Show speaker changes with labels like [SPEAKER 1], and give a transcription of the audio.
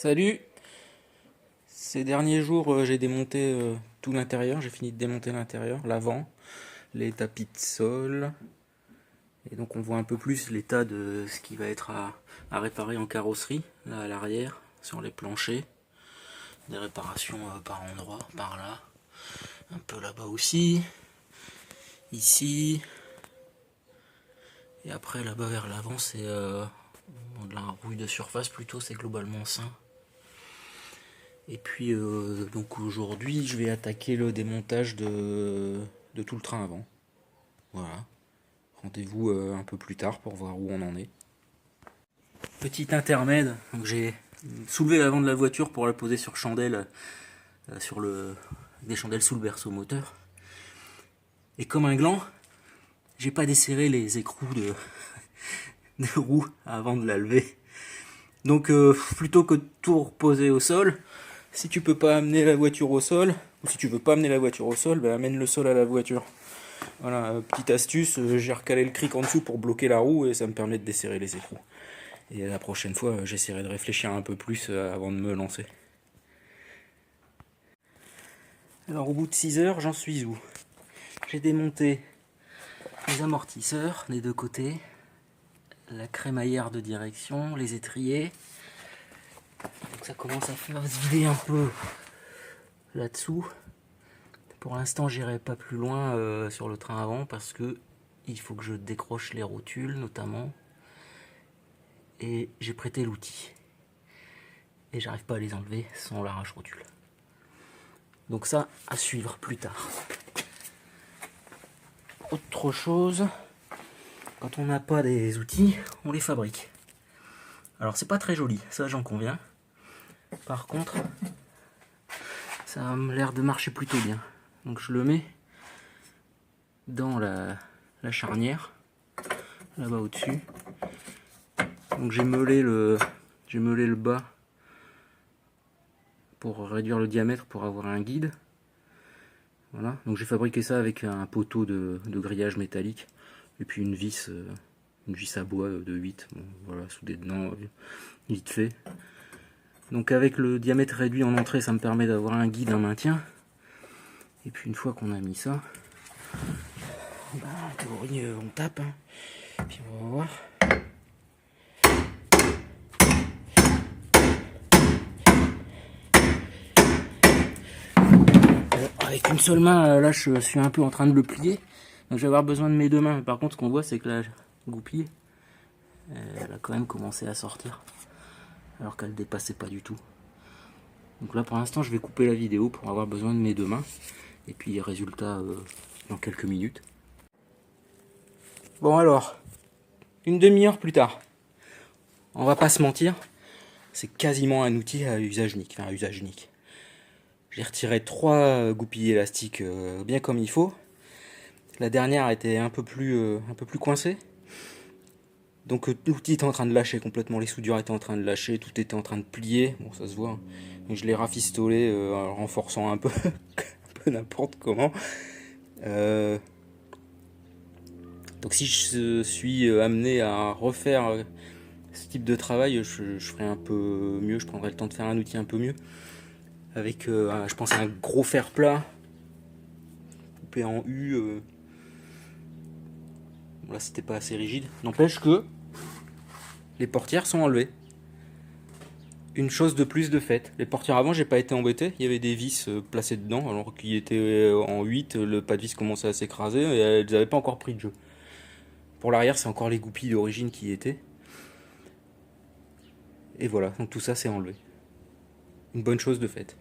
[SPEAKER 1] Salut! Ces derniers jours, j'ai démonté tout l'intérieur, j'ai fini de démonter l'intérieur, l'avant, les tapis de sol, et donc on voit un peu plus l'état de ce qui va être à réparer en carrosserie, là à l'arrière, sur les planchers, des réparations par endroits, par là, un peu là-bas aussi, ici, et après là-bas vers l'avant c'est de la rouille de surface plutôt, c'est globalement sain. Et puis donc aujourd'hui je vais attaquer le démontage de tout le train avant. Voilà. Rendez-vous un peu plus tard pour voir où on en est. Petit intermède, donc j'ai soulevé l'avant de la voiture pour la poser sur chandelle, des chandelles sous le berceau moteur. Et comme un gland, j'ai pas desserré les écrous de roues avant de la lever. Donc plutôt que de tout reposer au sol, si tu peux pas amener la voiture au sol, ou si tu veux pas amener la voiture au sol, ben amène le sol à la voiture. Voilà, petite astuce, j'ai recalé le cric en dessous pour bloquer la roue et ça me permet de desserrer les écrous. Et la prochaine fois, j'essaierai de réfléchir un peu plus avant de me lancer. Alors au bout de 6 heures, j'en suis où? J'ai démonté les amortisseurs des deux côtés, la crémaillère de direction, les étriers. Donc ça commence à faire se vider un peu là-dessous. Pour l'instant, j'irai pas plus loin sur le train avant parce que il faut que je décroche les rotules notamment. Et j'ai prêté l'outil. Et j'arrive pas à les enlever sans l'arrache-rotule. Donc ça, à suivre plus tard. Autre chose, quand on n'a pas des outils, on les fabrique. Alors c'est pas très joli, ça j'en conviens. Par contre, ça a l'air de marcher plutôt bien. Donc je le mets dans la charnière, là-bas au-dessus. Donc j'ai meulé le bas pour réduire le diamètre pour avoir un guide. Voilà, donc j'ai fabriqué ça avec un poteau de grillage métallique et puis une vis à bois de 8, bon, voilà, soudé dedans, vite fait. Donc avec le diamètre réduit en entrée, ça me permet d'avoir un guide, un maintien. Et puis une fois qu'on a mis ça, bah, en théorie on tape, hein. Puis on va voir. Avec une seule main, là je suis un peu en train de le plier, donc je vais avoir besoin de mes deux mains. Par contre, ce qu'on voit, c'est que la goupille, elle a quand même commencé à sortir, alors qu'elle dépassait pas du tout. Donc là, pour l'instant, je vais couper la vidéo pour avoir besoin de mes deux mains, et puis résultat dans quelques minutes. Bon alors, une demi-heure plus tard, on va pas se mentir, c'est quasiment un outil à usage unique, enfin à usage unique. J'ai retiré 3 goupilles élastiques bien comme il faut. La dernière était un peu plus coincée. Donc l'outil était en train de lâcher complètement, les soudures étaient en train de lâcher, tout était en train de plier, bon ça se voit. Donc je l'ai rafistolé en renforçant un peu, un peu n'importe comment. Donc si je suis amené à refaire ce type de travail, je ferai un peu mieux, je prendrai le temps de faire un outil un peu mieux. Avec, je pense, un gros fer plat, coupé en U. Bon, là, c'était pas assez rigide. N'empêche que les portières sont enlevées. Une chose de plus de fait. Les portières avant, j'ai pas été embêté. Il y avait des vis placées dedans, alors qu'il était en 8, le pas de vis commençait à s'écraser et elles n'avaient pas encore pris de jeu. Pour l'arrière, c'est encore les goupilles d'origine qui y étaient. Et voilà, donc tout ça c'est enlevé. Une bonne chose de fait.